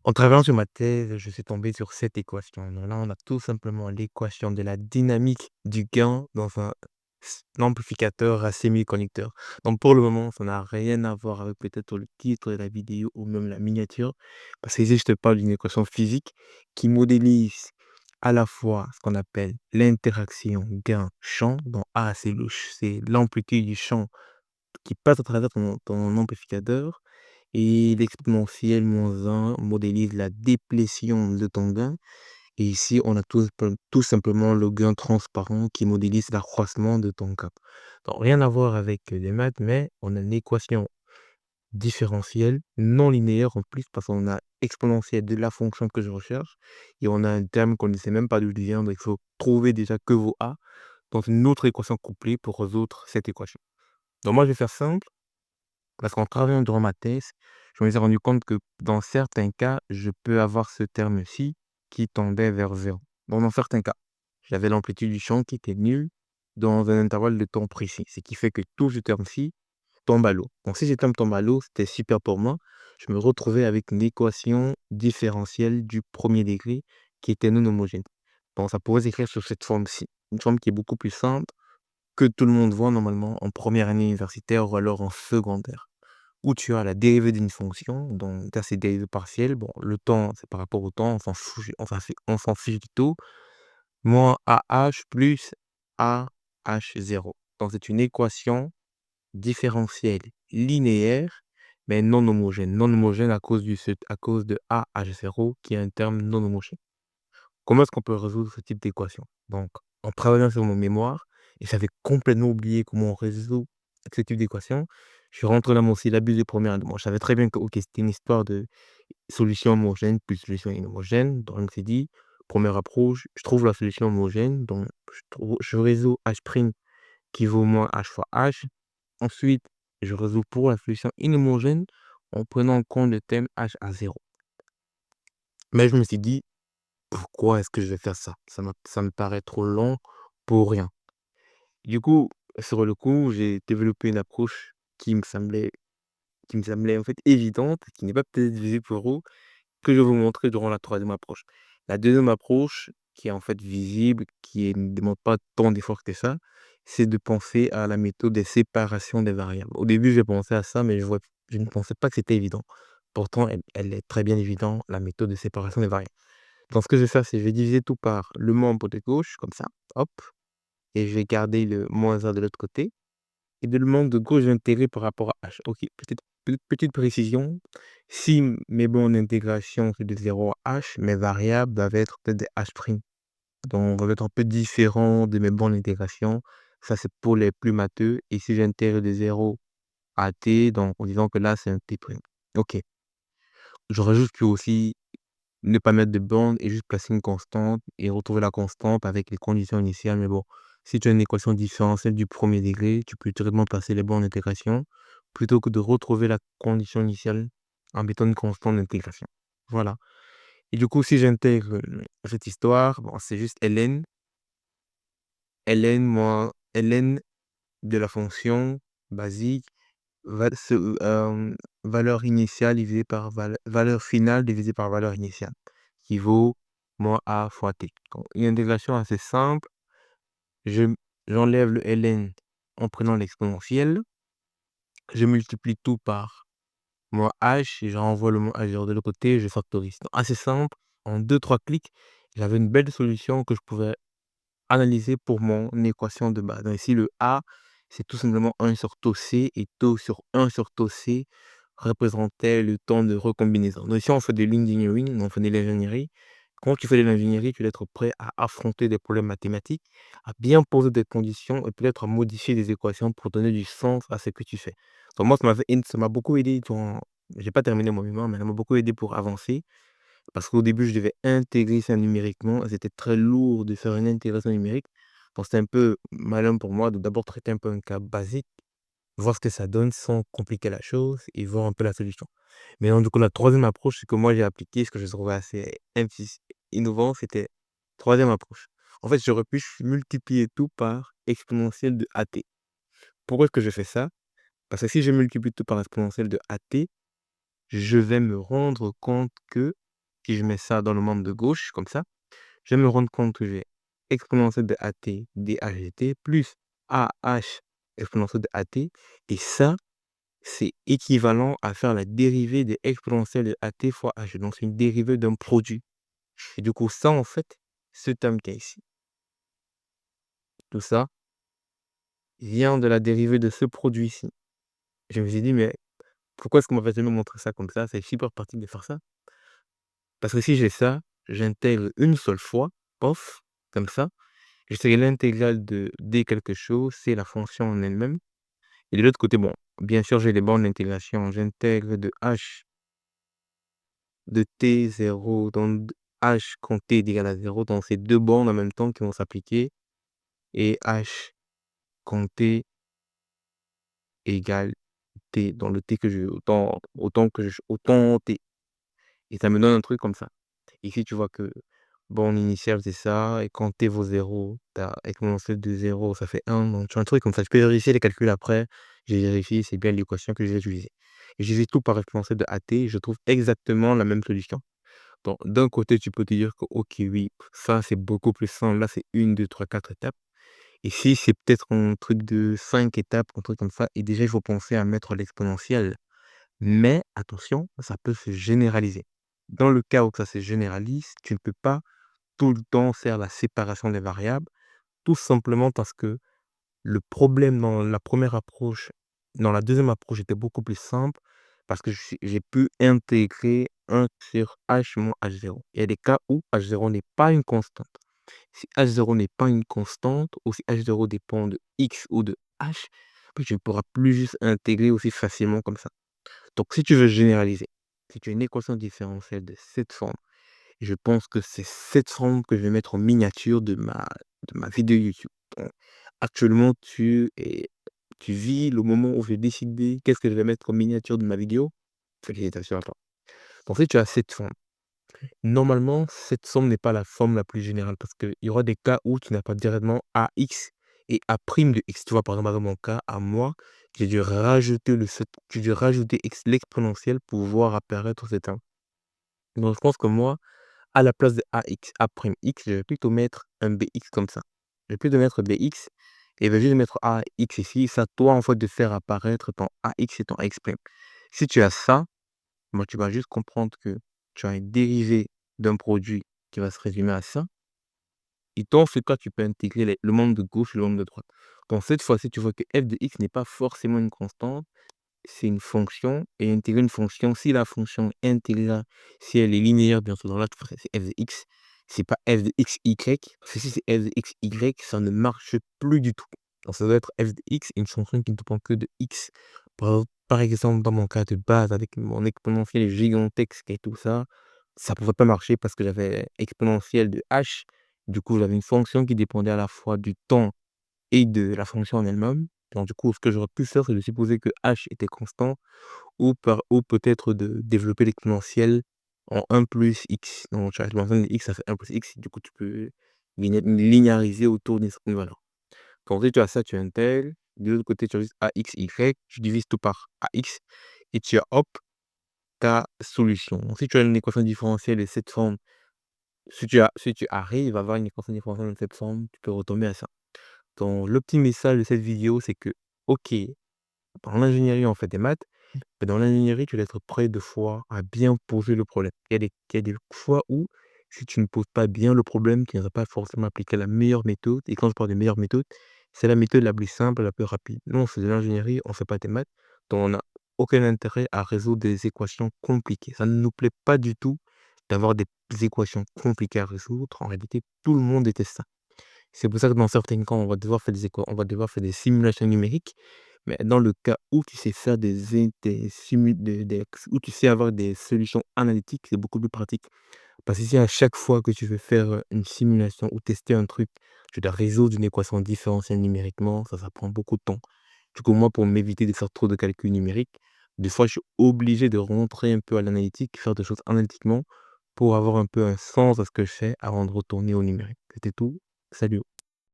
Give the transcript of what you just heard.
En travaillant sur ma thèse, je suis tombé sur cette équation. Donc là, on a tout simplement l'équation de la dynamique du gain dans un amplificateur à semi-conducteur. Donc pour le moment, ça n'a rien à voir avec peut-être le titre de la vidéo ou même la miniature, parce qu'ici, je te parle d'une équation physique qui modélise à la fois ce qu'on appelle l'interaction gain-champ. Donc A, c'est l'amplitude du champ qui passe à travers ton amplificateur. Et l'exponentielle -1 modélise la déplétion de ton gain. Et ici, on a tout simplement le gain transparent qui modélise l'accroissement de ton cap. Donc, rien à voir avec les maths, mais on a une équation différentielle non linéaire en plus, parce qu'on a exponentielle de la fonction que je recherche. Et on a un terme qu'on ne sait même pas d'où il vient. Donc, il faut trouver déjà que vaut A dans une autre équation couplée pour résoudre cette équation. Donc, moi, je vais faire simple. Parce qu'en travaillant durant ma thèse, je me suis rendu compte que dans certains cas, je peux avoir ce terme-ci qui tendait vers 0. Donc dans certains cas, j'avais l'amplitude du champ qui était nulle dans un intervalle de temps précis. Ce qui fait que tout ce terme-ci tombe à l'eau. Donc si ce terme tombe à l'eau, c'était super pour moi. Je me retrouvais avec une équation différentielle du premier degré qui était non homogène. Donc ça pourrait s'écrire sur cette forme-ci. Une forme qui est beaucoup plus simple que tout le monde voit normalement en première année universitaire ou alors en secondaire où tu as la dérivée d'une fonction, donc tu as ses dérivées partielles. Bon, le temps, c'est par rapport au temps, on s'en fiche du tout. Moins AH plus AH0. Donc c'est une équation différentielle linéaire, mais non homogène. Non homogène à cause de AH0, qui est un terme non homogène. Comment est-ce qu'on peut résoudre ce type d'équation? Donc, en travaillant sur mon mémoire, et j'avais complètement oublié comment on résout ce type d'équation, je suis rentré dans mon syllabus de première année. Bon, je savais très bien que OK, c'était une histoire de solution homogène plus solution inhomogène. Donc, c'est dit, première approche, je trouve la solution homogène. Donc, je résous H' qui vaut moins H fois H. Ensuite, je résous pour la solution inhomogène en prenant en compte le thème H à 0. Mais je me suis dit, pourquoi est-ce que je vais faire ça? Ça me paraît trop long pour rien. Du coup, sur le coup, j'ai développé une approche qui me semblait en fait évidente, qui n'est pas peut-être visible pour vous, que je vais vous montrer durant la troisième approche. La deuxième approche, qui est en fait visible, ne demande pas tant d'efforts que ça, c'est de penser à la méthode des séparations des variables. Au début, j'ai pensé à ça, mais je ne pensais pas que c'était évident. Pourtant, elle est très bien évidente, la méthode de séparation des variables. Donc, ce que je vais faire, c'est que je vais diviser tout par le membre de gauche, comme ça, hop, et je vais garder le -1 de l'autre côté. Et de le membre de gauche, je vais intégrer par rapport à h. OK, petite précision, si mes bornes d'intégration, c'est de 0 à h, mes variables doivent être peut-être des h'. Donc, doivent être un peu différents de mes bornes d'intégration. Ça, c'est pour les plus matheux. Et si j'intègre de 0 à t, donc en disant que là, c'est un t'. OK. J'aurais juste pu aussi ne pas mettre de borne et juste placer une constante et retrouver la constante avec les conditions initiales. Mais bon, si tu as une équation différentielle du premier degré, tu peux directement placer les bornes d'intégration plutôt que de retrouver la condition initiale en mettant une constante d'intégration. Voilà. Et du coup, si j'intègre cette histoire, bon, c'est juste ln de la fonction basique, valeur initiale divisée par valeur finale divisée par valeur initiale, qui vaut moins a fois t. Donc, une intégration assez simple. Je J'enlève le ln en prenant l'exponentielle. Je multiplie tout par moins h et je renvoie le moins h de l'autre côté, je factorise. Donc, assez simple. En deux trois clics, j'avais une belle solution que je pouvais analyser pour mon équation de base. Donc ici, le A, c'est tout simplement 1 sur taux C et taux sur 1 sur taux C représentait le temps de recombinaison. Donc ici, on fait de l'engineering, on fait de l'ingénierie. Quand tu fais de l'ingénierie, tu dois être prêt à affronter des problèmes mathématiques, à bien poser des conditions et peut-être à modifier des équations pour donner du sens à ce que tu fais. Donc moi, ça m'a beaucoup aidé durant... J'ai pas terminé mon mémoire, mais ça m'a beaucoup aidé pour avancer. Parce qu'au début, je devais intégrer ça numériquement. C'était très lourd de faire une intégration numérique. Donc, c'était un peu malin pour moi de d'abord traiter un peu un cas basique, voir ce que ça donne sans compliquer la chose et voir un peu la solution. Mais donc, du coup, la troisième approche, c'est que moi j'ai appliqué, ce que je trouvais assez innovant, c'était troisième approche. En fait, j'aurais pu multiplier tout par exponentielle de AT. Pourquoi est-ce que je fais ça? Parce que si je multiplie tout par exponentielle de AT, je vais me rendre compte que Si je mets ça dans le membre de gauche, comme ça, je vais me rendre compte que j'ai exponentielle de AT dHdt plus AH exponentielle de AT et ça, c'est équivalent à faire la dérivée de exponentielle de AT fois H. Donc c'est une dérivée d'un produit et du coup ça, en fait, ce terme qu'il y a ici, tout ça vient de la dérivée de ce produit-ci. Je me suis dit: «Mais pourquoi est-ce qu'on m'a pas jamais montré ça comme ça? C'est super pratique de faire ça». Parce que si j'ai ça, j'intègre une seule fois, pof, comme ça, je sais l'intégrale de d quelque chose, c'est la fonction en elle-même et de l'autre côté, bon, bien sûr, j'ai les bornes d'intégration. J'intègre de h de t0 donc h quand t est égal à 0, donc c'est 2 bornes en même temps qui vont s'appliquer et h quand t égale t, dans le t que je autant t et ça me donne un truc comme ça. Ici, tu vois que borne initiale, c'est ça et quand t vaut 0, tu as exponentielle de 0, ça fait 1 donc tu as un truc comme ça. Tu peux vérifier les calculs après. J'ai vérifié, c'est bien l'équation que j'ai utilisée et je divise tout par exponentielle de AT et je trouve exactement la même solution. Donc d'un côté, tu peux te dire que OK, oui, ça, c'est beaucoup plus simple. Là, c'est 1, 2, 3, 4 étapes. Ici, c'est peut-être un truc de 5 étapes, un truc comme ça et déjà, il faut penser à mettre l'exponentielle. Mais attention, ça peut se généraliser. Dans le cas où ça se généralise, tu ne peux pas tout le temps faire la séparation des variables, tout simplement parce que le problème dans la première approche dans la deuxième approche était beaucoup plus simple parce que j'ai pu intégrer 1 sur h moins h0. Il y a des cas où h0 n'est pas une constante. Si h0 n'est pas une constante ou si h0 dépend de x ou de h, puis tu ne pourras plus juste intégrer aussi facilement comme ça. Donc si tu veux généraliser, si tu as une équation différentielle de cette forme, je pense que c'est cette forme que je vais mettre en miniature de ma vidéo YouTube. Donc, actuellement, tu vis le moment où je vais décider qu'est-ce que je vais mettre en miniature de ma vidéo. Félicitations à toi. Donc si tu as cette forme, normalement, cette somme n'est pas la forme la plus générale parce qu'il y aura des cas où tu n'as pas directement AX et A' de X. Tu vois, par exemple, dans mon cas, à moi, j'ai dû rajouter l'exponentielle pour voir apparaître cet terme. Donc je pense que moi, à la place de AX, A'X, je vais plutôt mettre un BX comme ça. Je vais plutôt mettre BX et je vais juste mettre AX ici. Ça, toi, en fait, de faire apparaître ton AX et ton AX'. Si tu as ça, moi, tu vas juste comprendre que tu as une dérivée d'un produit qui va se résumer à ça. Et dans ce cas, tu peux intégrer le membre de gauche et le membre de droite. Donc cette fois-ci, tu vois que f de x n'est pas forcément une constante, c'est une fonction et intégrer une fonction, si la fonction est intégrale, si elle est linéaire, bien sûr, dans l'autre c'est f de x, c'est pas f de x, y, parce que si c'est f de x, y, ça ne marche plus du tout. Donc ça doit être f de x, une fonction qui ne dépend que de x. Par exemple, dans mon cas de base, avec mon exponentiel gigantesque et tout ça, ça pouvait pas marcher parce que j'avais exponentielle de h. Du coup, j'avais une fonction qui dépendait à la fois du temps et de la fonction en elle-même. Donc du coup, ce que j'aurais pu faire, c'est de supposer que h était constant ou peut-être de développer l'exponentielle en 1 plus x. Donc tu as l'exponentielle de x, ça fait 1 plus x, du coup tu peux linéariser autour d'une certaine valeur. Quand tu as ça, tu intègres, de l'autre côté tu as juste ax, y, tu divises tout par ax et tu as hop, ta solution. Si tu as une équation différentielle de cette forme, si tu arrives à avoir une équation différentielle de cette forme, tu peux retomber à ça. Donc le petit message de cette vidéo, c'est que, OK, dans l'ingénierie, on fait des maths, mais dans l'ingénierie, tu dois être prêt des fois à bien poser le problème. Il y a des fois où, si tu ne poses pas bien le problème, tu ne vas pas forcément appliquer la meilleure méthode. Et quand je parle de meilleure méthode, c'est la méthode la plus simple, la plus rapide. Nous, on fait de l'ingénierie, on ne fait pas des maths, donc on n'a aucun intérêt à résoudre des équations compliquées. Ça ne nous plaît pas du tout d'avoir des équations compliquées à résoudre. En réalité, tout le monde déteste ça. C'est pour ça que dans certains cas, on va devoir faire des simulations numériques, mais dans le cas où tu sais faire des simu des où tu sais avoir des solutions analytiques, c'est beaucoup plus pratique. Parce que si à chaque fois que tu veux faire, une simulation ou tester un truc, tu dois résoudre une équation différentielle numériquement, ça prend beaucoup de temps. Du coup, moi, pour m'éviter de faire trop de calculs numériques, des fois, je suis obligé de rentrer un peu à l'analytique, faire des choses analytiquement pour avoir un peu un sens à ce que je fais avant de retourner au numérique. C'était tout. Salut.